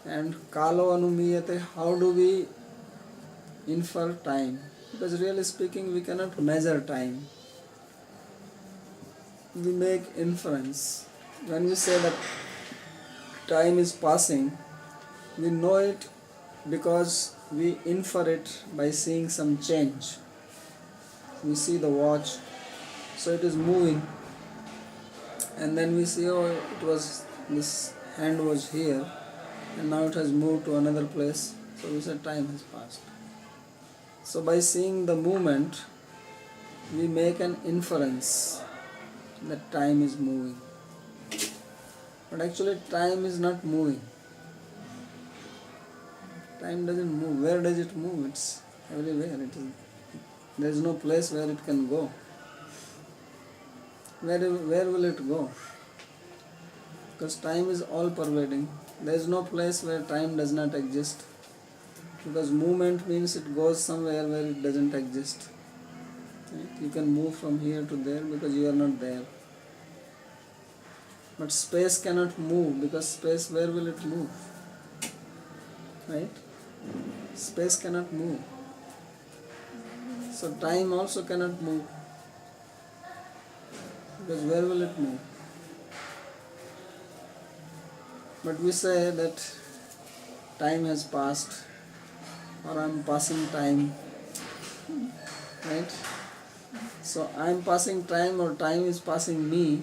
And kalo anumiyate, how do we infer time? Because really speaking, we cannot measure time. We make inference. When we say that time is passing, we know it because we infer it by seeing some change. We see the watch, so it is moving, and then we see, oh, it was, this hand was here and now it has moved to another place, so we said time has passed. So by seeing the movement, we make an inference that time is moving, but actually time is not moving. Time doesn't move. Where does it move? It's everywhere. There is no place where it can go. Where will it go? Because time is all pervading. There is no place where time does not exist. Because movement means it goes somewhere where it doesn't exist. Right? You can move from here to there because you are not there. But space cannot move, because space, where will it move? Right? Space cannot move. So time also cannot move, because where will it move? But we say that time has passed, or I am passing time, right? So I am passing time, or time is passing me,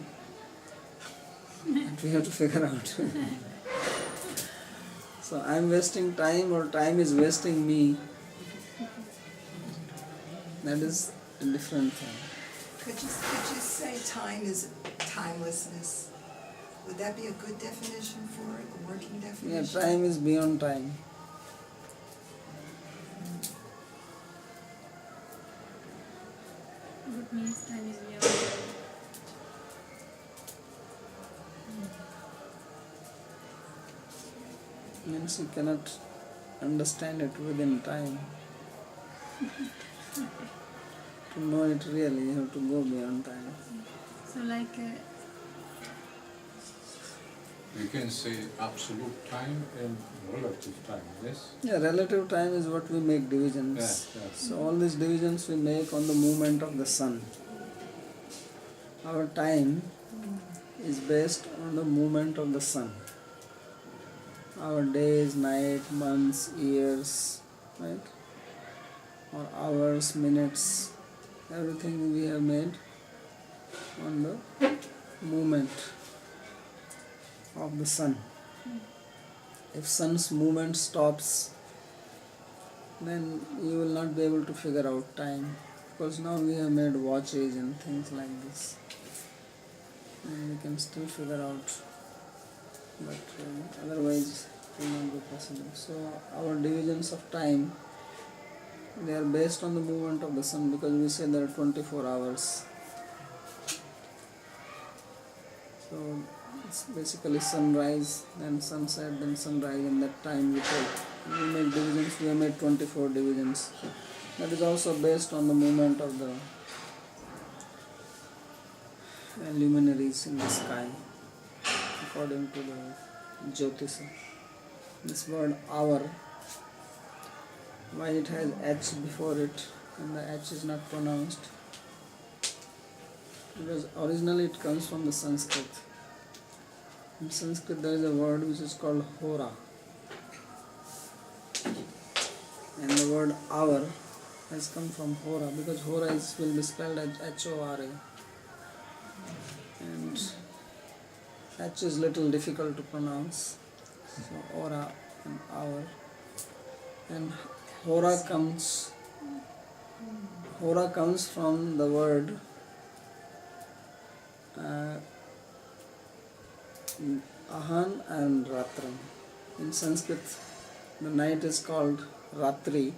and we have to figure out. So I am wasting time, or time is wasting me. That is a different thing. Could you say time is timelessness? Would that be a good definition for it, a working definition? Yeah, time is beyond time. What means time is beyond time? Means you cannot understand it within time. To know it really, you have to go beyond time. So like We can say absolute time and relative time, yes? Yeah, relative time is what we make divisions. Yes, yes. So all these divisions we make on the movement of the sun. Our time is based on the movement of the sun. Our days, night, months, years, right? Or hours, minutes, everything we have made on the movement of the sun. If sun's movement stops, then you will not be able to figure out time, because now we have made watches and things like this, and we can still figure out, but otherwise it will not be possible. So our divisions of time, they are based on the movement of the sun, because we say there are 24 hours. So it's basically sunrise, then sunset, then sunrise, and that time we take. We make divisions, we have made 24 divisions. That is also based on the movement of the luminaries in the sky, according to the Jyotisa. This word hour, why it has H before it and the H is not pronounced? Because originally it comes from the Sanskrit. In Sanskrit there is a word which is called hora, and the word hour has come from hora, because hora will be spelled as H-O-R-A, and H is little difficult to pronounce, so hora and hour. And hora comes from the word Ahan and Ratram. In Sanskrit, the night is called Ratri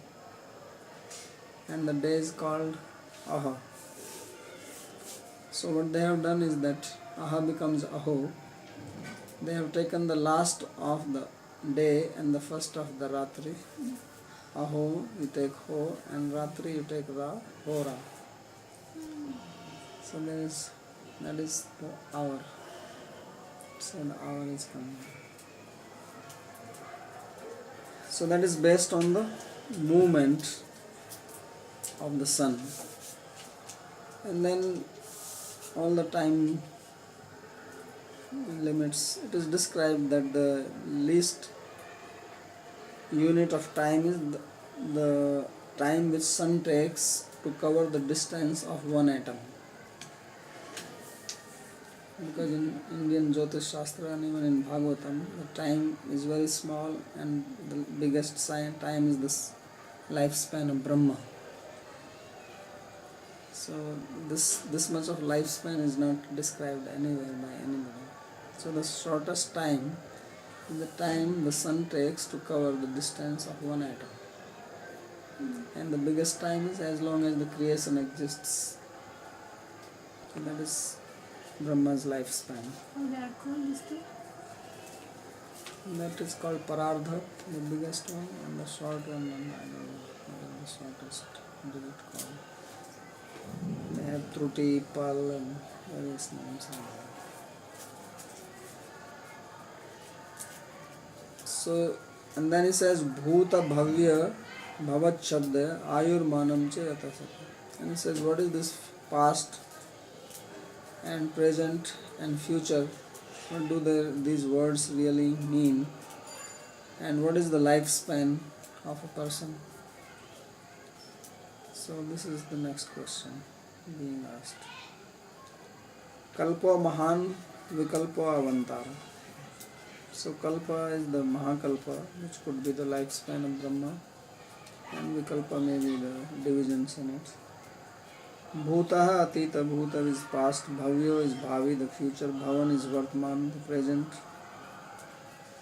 and the day is called Aha. So what they have done is that Aha becomes Aho. They have taken the last of the day and the first of the Ratri. Aho, you take Ho, and Ratri you take Ra, Hora. So that is the hour. So the hour is coming. So that is based on the movement of the sun. And then all the time limits, it is described that the least unit of time is the time which sun takes to cover the distance of one atom. Because in Indian Jyotish Shastra and even in Bhagavatam, the time is very small, and the biggest time is this lifespan of Brahma. So this much of lifespan is not described anywhere by anybody. So the shortest time is the time the sun takes to cover the distance of one atom. And the biggest time is as long as the creation exists. So that is Brahma's lifespan. How they are called this two? That is called Parardha, the biggest one, and the short one, and I don't know what is the shortest. What is it called? They have Truti, Pal, and various names. So, and then he says Bhuta Bhavya Bhavat Shabda Ayur Manam Che Yatasata. And he says, what is this past and present and future? What do these words really mean? And what is the lifespan of a person? So this is the next question being asked. Kalpa Mahan Vikalpa Avantara. So Kalpa is the Mahakalpa, which could be the lifespan of Brahma, and Vikalpa may be the divisions in it. Bhutaha Atita, Bhuta is past, Bhavyo is Bhavi, the future, Bhavan is Vartman, the present.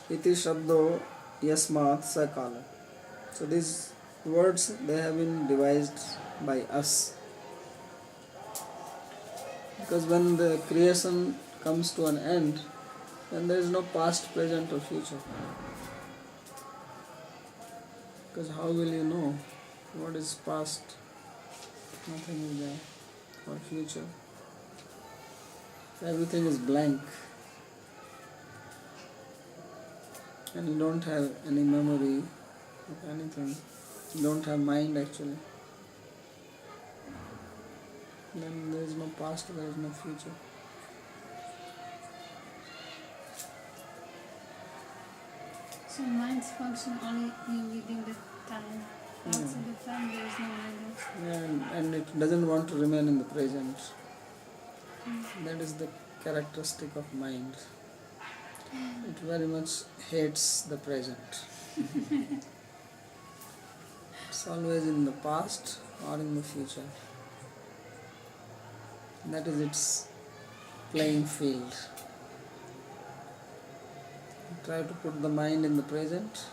Iti Shabdo Yasmat Sakala. So these words, they have been devised by us. Because when the creation comes to an end, then there is no past, present or future. Because how will you know what is past? Nothing is there. Or future. Everything is blank. And you don't have any memory of anything. You don't have mind actually. Then there is no past, there is no future. So minds function only within the time. Outside the time there is no mind. Yeah, and it doesn't want to remain in the present. That is the characteristic of mind. It very much hates the present. It's always in the past or in the future. That is its playing field. Try to put the mind in the present,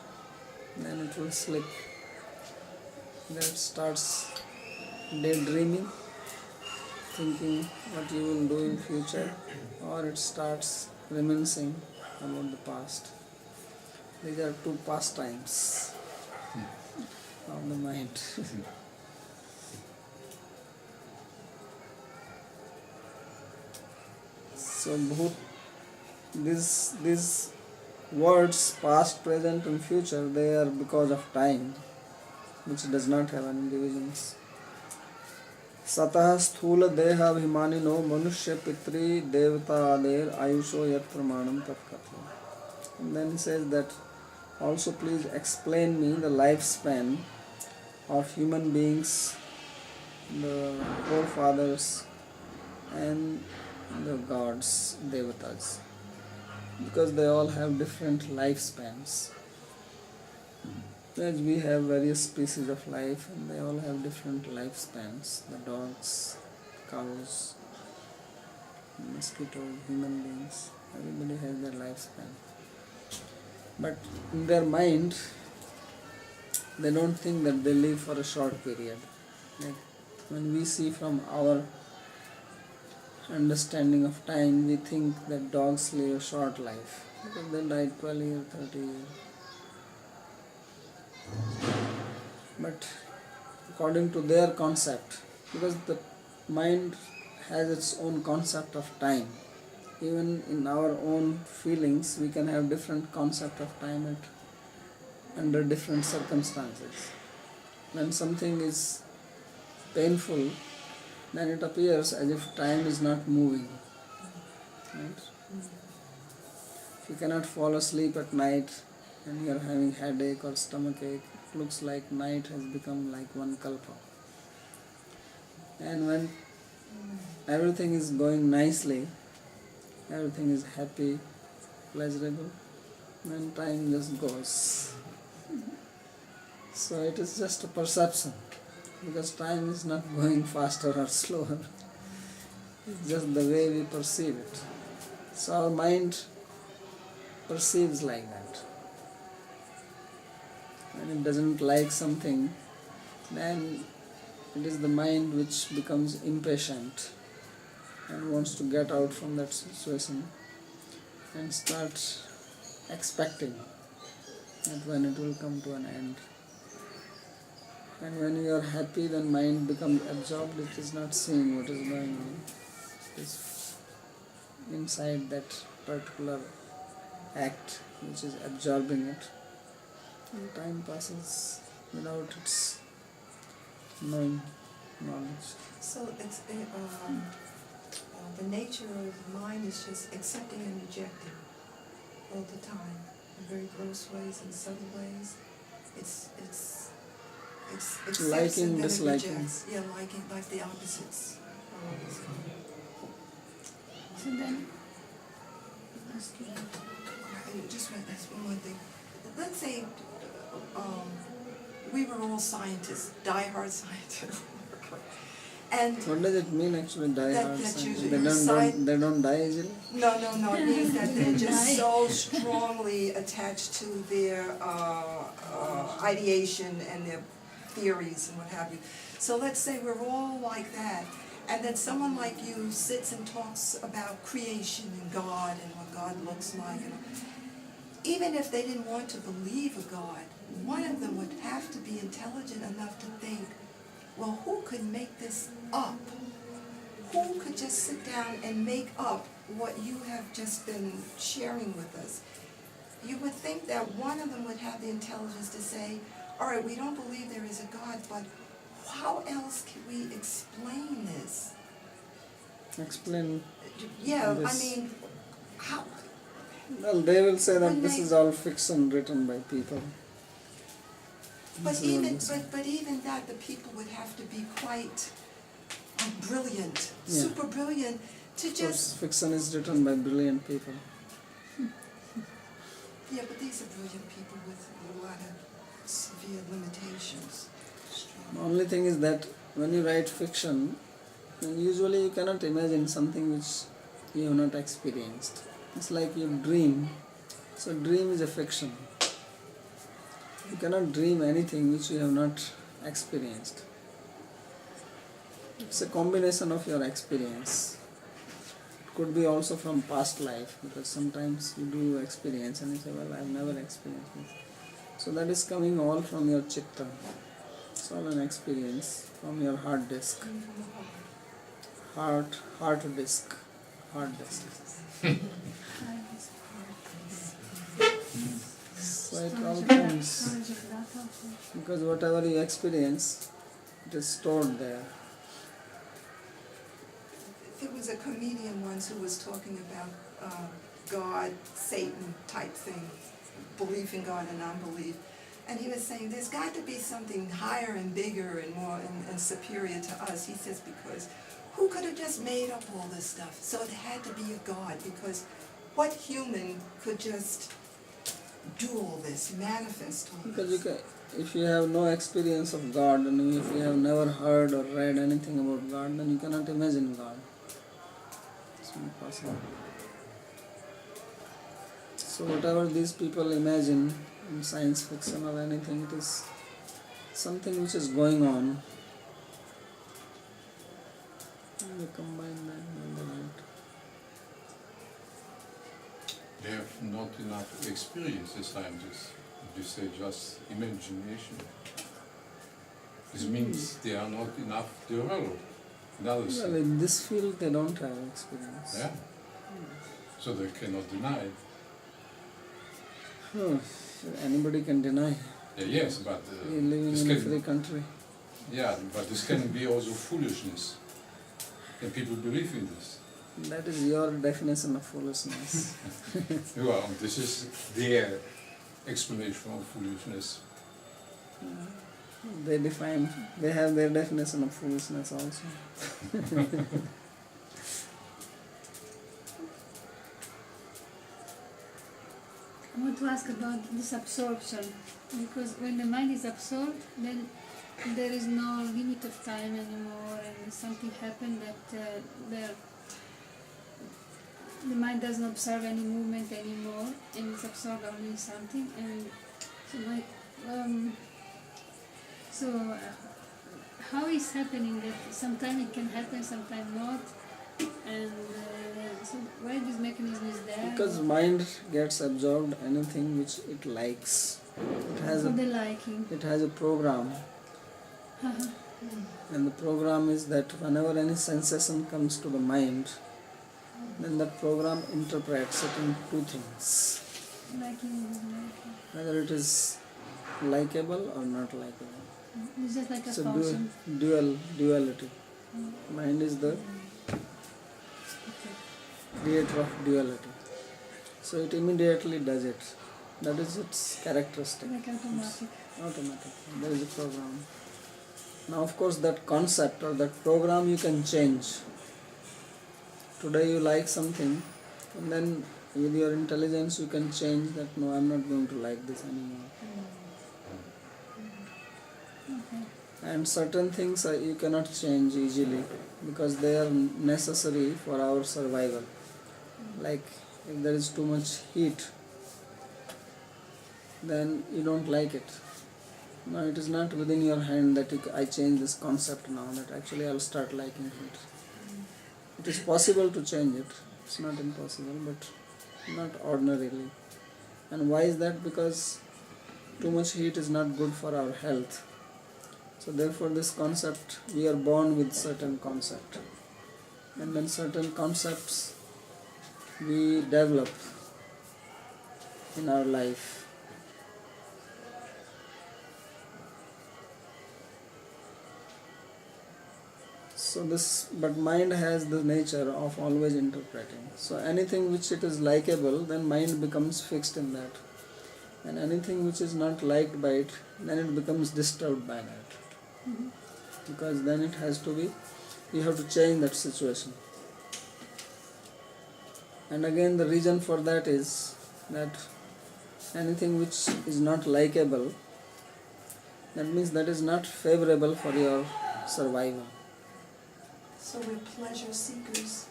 then it will slip. Then it starts daydreaming, thinking what you will do in future, or it starts reminiscing about the past. These are two pastimes of the mind. So these words, past, present and future, they are because of time, which does not have any divisions. Satah sthula deha abhimanino manushya pitri devata ader ayusho yat pramanam tatkatha. And then he says that also please explain me the lifespan of human beings, the forefathers and the gods, devatas, because they all have different lifespans. As we have various species of life and they all have different lifespans. The dogs, cows, mosquitoes, human beings, everybody has their lifespan. But in their mind, they don't think that they live for a short period. Like when we see from our understanding of time, we think that dogs live a short life because they die 12 years, 30 years. But according to their concept, because the mind has its own concept of time, even in our own feelings we can have different concept of time under different circumstances. When something is painful, then it appears as if time is not moving. Right? If you cannot fall asleep at night and you are having headache or stomach ache, it looks like night has become like one kalpa. And when everything is going nicely, everything is happy, pleasurable, then time just goes. So it is just a perception, because time is not going faster or slower. It's just the way we perceive it. So our mind perceives like that. When it doesn't like something, then it is the mind which becomes impatient and wants to get out from that situation and start expecting that when it will come to an end. And when you are happy, then mind becomes absorbed. It is not seeing what is going on. It is inside that particular act which is absorbing it. And time passes without its knowledge. So it's the nature of the mind is just accepting and rejecting all the time, in very gross ways and subtle ways. It's accepts Liking, and then it disliking. rejects. Yeah, liking, like the opposites are always So then, ask you. Just one more thing. Let's say we were all scientists, die-hard scientists. And What does it mean actually, die That- hard? that science? you- They don't die easily? no, it means that they're just so strongly attached to their ideation and their theories and what have you. So let's say we're all like that, and then someone like you sits and talks about creation and God and what God looks like. And even if they didn't want to believe a God, one of them would have to be intelligent enough to think, well, who could make this up? Who could just sit down and make up what you have just been sharing with us? You would think that one of them would have the intelligence to say, all right, we don't believe there is a God, but how else can we explain this? Explain. Yeah, I This. mean, how? Well, they will say that When this they- is all fiction written by people. But This is what even, they say. but even that, the people would have to be quite brilliant, Yeah. super brilliant, to Of course, just, fiction is written by brilliant people. yeah, but these are brilliant people with a lot of severe limitations. The only thing is that when you write fiction, then usually you cannot imagine something which you have not experienced. It's like you dream. So dream is a fiction. You cannot dream anything which you have not experienced. It's a combination of your experience. It could be also from past life, because sometimes you do experience and you say, well, I've never experienced this. So that is coming all from your chitta. It's all an experience from your hard disk. Hard disk. So it all comes, because whatever you experience, it is stored there. There was a comedian once who was talking about God, Satan type thing, belief in God and non-belief. And he was saying there's got to be something higher and bigger and more and superior to us. He says, because who could have just made up all this stuff? So it had to be a God, because what human could just do all this, manifest all Because this? if you have no experience of God, and if you have never heard or read anything about God, then you cannot imagine God. It's not possible. So whatever these people imagine in science fiction or anything, it is something which is going on. And they combine that and they write. They have not enough experience, the scientists. You say just imagination. This means they are not enough developed. Another Well, thing. in this field they don't have experience. Yeah. So they cannot deny it. Hmm. Anybody can deny. Yes, but We are living this in a can, free country. yeah, but this can be also foolishness, and people believe in this. That is your definition of foolishness. Well, this is their explanation of foolishness. They have their definition of foolishness also. I want to ask about this absorption, because when the mind is absorbed, then there is no limit of time anymore, and something happened that the mind doesn't observe any movement anymore, and it's absorbed only in something. And so how is happening that sometimes it can happen, sometimes not, and so why this mechanism is there? Because mind gets absorbed anything which it likes. It has for a the liking. it has a program, and the program is that whenever any sensation comes to the mind, then that program interprets it in two things, Liking and disliking. whether it is likable or not likable. It's just like a It's a function. duality. Mind is the creator of duality. So it immediately does it. That is its characteristic. Like automatic. Automatic. There is a program. Now of course that concept or that program you can change. Today you like something, and then with your intelligence you can change that, no, I'm not going to like this anymore. Okay. And certain things you cannot change easily because they are necessary for our survival. Like if there is too much heat, then you don't like it. No, it is not within your hand that I change this concept now, that actually I'll start liking it. It is possible to change it. It's not impossible, but not ordinarily. And why is that? Because too much heat is not good for our health. So therefore this concept, we are born with certain concept. And then certain concepts we develop in our life. So but mind has the nature of always interpreting. So anything which it is likable, then mind becomes fixed in that. And anything which is not liked by it, then it becomes disturbed by that. Because then it has to be, you have to change that situation. And again the reason for that is that anything which is not likable, that means that is not favorable for your survival. So we're pleasure seekers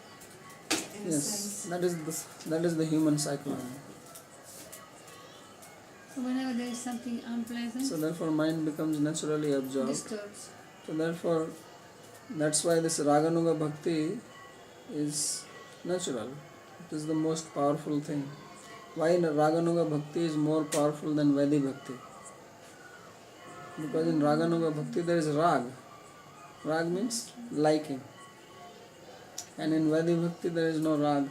in a Yes, sense. that is the human psychology. So whenever there is something unpleasant, So therefore mind becomes naturally absorbed. disturbs. So therefore, that's why this Raganuga Bhakti is natural. It is the most powerful thing. Why Raganuga Bhakti is more powerful than Vedi Bhakti? Because in Raganuga Bhakti there is Rag. Rag means liking. And in Vedi Bhakti there is no Rag.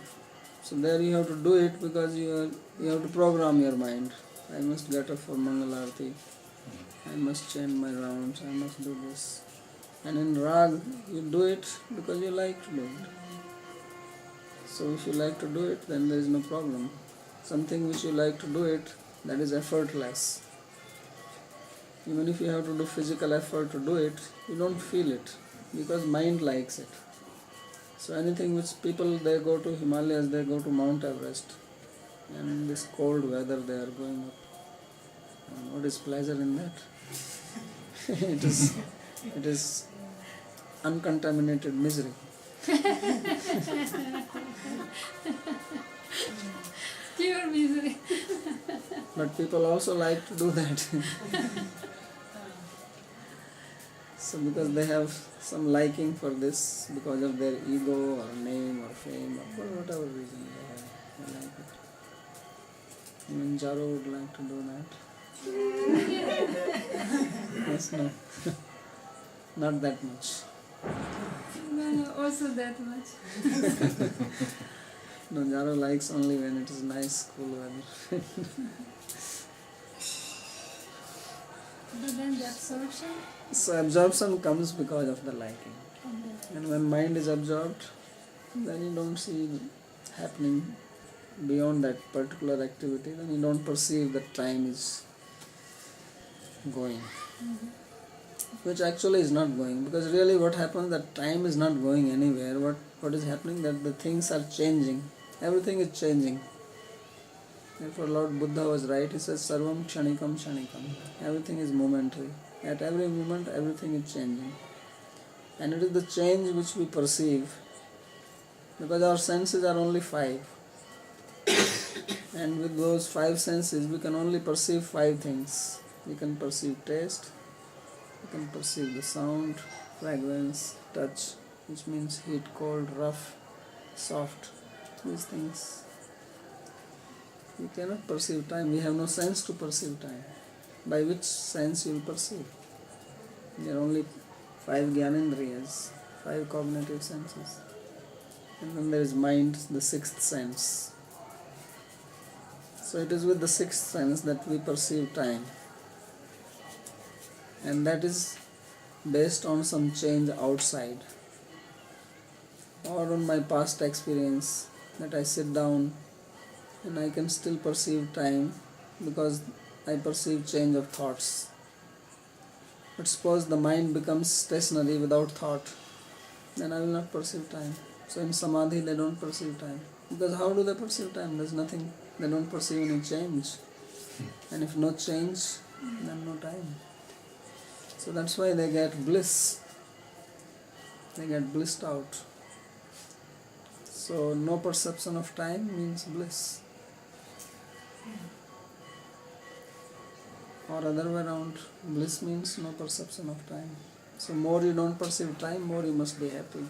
So there you have to do it because you have to program your mind. I must get up for Mangal Arati. I must chant my rounds. I must do this. And in Rag, you do it because you like to do it. So if you like to do it, then there is no problem. Something which you like to do it, that is effortless. Even if you have to do physical effort to do it, you don't feel it because mind likes it. So anything which people, they go to Himalayas, they go to Mount Everest, and in this cold weather they are going up. And what is pleasure in that? It is uncontaminated misery. Pure misery. But people also like to do that. So because they have some liking for this, because of their ego or name or fame or for whatever reason they like it. Even Jaro would like to do that. Yes, no. Not that much. No, also that much. No, Jaro likes only when it is nice, cool weather. But then the absorption So absorption comes because of the liking. of the And when mind is absorbed, then you don't see happening beyond that particular activity, then you don't perceive that time is going. Which actually is not going, because really what happens, that time is not going anywhere. What is happening, that the things are changing. Everything is changing. Therefore Lord Buddha was right, he says Sarvam Kshanikam Kshanikam. Everything is momentary. At every moment everything is changing. And it is the change which we perceive, because our senses are only 5. And with those 5 senses we can only perceive 5 things. We can perceive taste, we can perceive the sound, fragrance, touch, which means heat, cold, rough, soft, these things. We cannot perceive time, we have no sense to perceive time. By which sense you will perceive? There are only 5 Gyanendriyas, 5 cognitive senses. And then there is mind, the 6th sense. So it is with the 6th sense that we perceive time. And that is based on some change outside, or on my past experience, that I sit down and I can still perceive time because I perceive change of thoughts. But suppose the mind becomes stationary without thought, then I will not perceive time. So in Samadhi they don't perceive time. Because how do they perceive time? There's nothing, they don't perceive any change. And if no change, then no time. So that's why they get bliss. They get blissed out. So no perception of time means bliss. Or other way around, bliss means no perception of time. So more you don't perceive time, more you must be happy.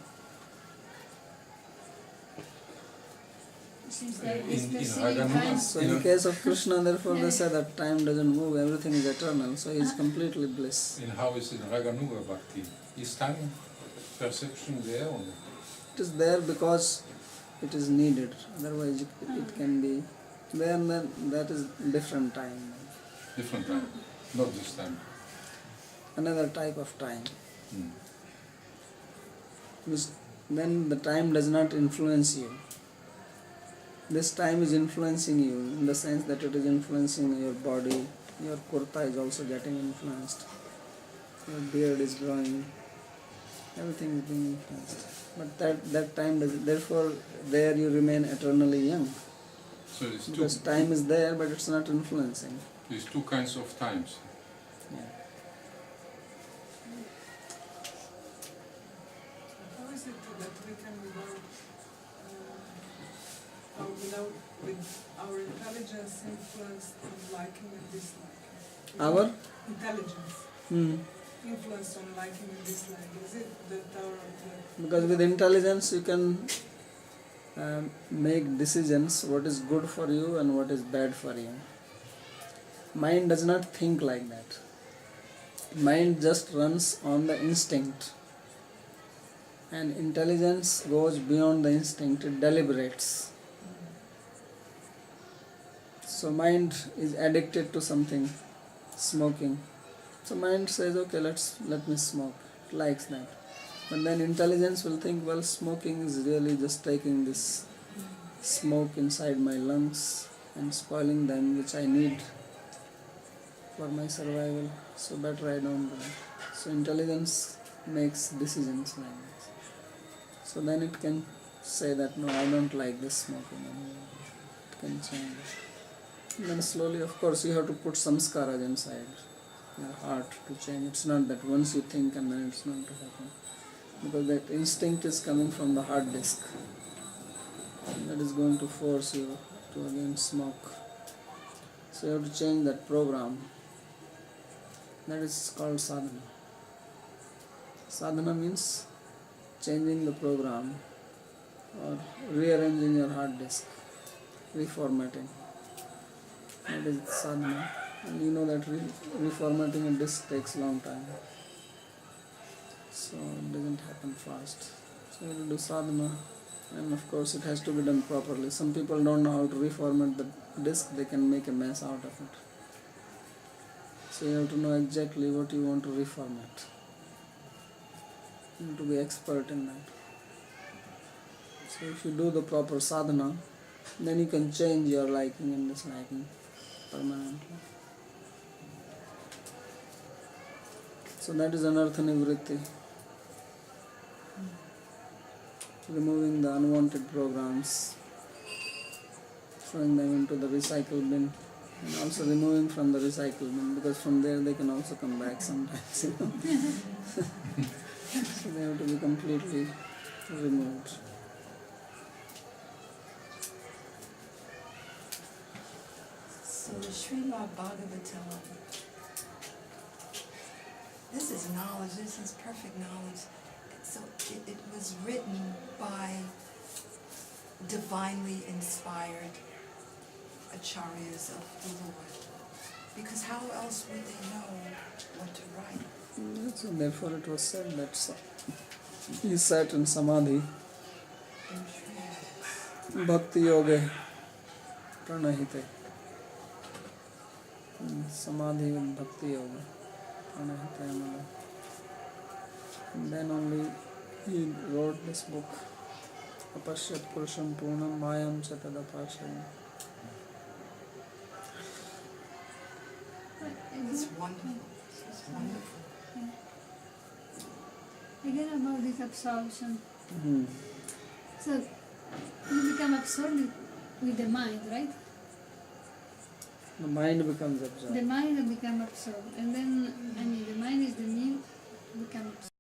seems like In this perceiving Raganuma, time. So in case of Krishna, therefore they say that time doesn't move, everything is eternal, so he is completely bliss. in how is in Raganuga Bhakti? Is time perception there or not? It is there because it is needed, otherwise it can be there, and then that is different time, Different time, not this time. another type of time. Hmm. Which then the time does not influence you. This time is influencing you in the sense that it is influencing your body, your kurta is also getting influenced, your beard is growing, everything is being influenced. But that time does, therefore there you remain eternally young. So there's Because time is there but it's not influencing. there's two kinds of times. Yeah. How is it that we can with our intelligence influenced on liking and disliking? Our? Intelligence influenced on liking and disliking. Is it that our... Because with intelligence you can make decisions what is good for you and what is bad for you. Mind does not think like that. Mind just runs on the instinct. And intelligence goes beyond the instinct, it deliberates. So mind is addicted to something, smoking. So mind says, okay, let me smoke. It likes that. But then intelligence will think, well, smoking is really just taking this smoke inside my lungs and spoiling them, which I need for my survival. So better I don't do it. So intelligence makes decisions like this. So then it can say that, no, I don't like this smoking anymore. It can change it. And then slowly, of course, you have to put samskaras inside your heart to change. It's not that once you think and then it's going to happen. Because that instinct is coming from the hard disk. And that is going to force you to again smoke. So you have to change that program. That is called sadhana. Sadhana means changing the program or rearranging your hard disk, reformatting. That is sadhana. And you know that reformatting a disk takes long time. So it doesn't happen fast. So you have to do sadhana, and of course it has to be done properly. Some people don't know how to reformat the disk, they can make a mess out of it. So you have to know exactly what you want to reformat. You have to be expert in that. So if you do the proper sadhana, then you can change your liking and disliking permanently. So that is anartha nivritti. Removing the unwanted programs, throwing them into the recycle bin, and also removing from the recycle bin, because from there they can also come back sometimes, you know. So they have to be completely removed. So the Srimad Bhagavatam, this is knowledge, this is perfect knowledge. So it was written by divinely inspired acharyas of the Lord. Because how else would they know what to write? So therefore it was said that he sat in samadhi, In trance. bhakti yoga pranahite. Samadhi with bhakti yoga pranahite amala. And then only he wrote this book, Apashyat Purusham Purnam Mayam Chatadapashayam. It's wonderful. It's wonderful. Again about this absorption. Mm-hmm. So you become absorbed with the mind, right? The mind becomes absorbed. The mind become absorbed, and then the mind is the new become absorbed.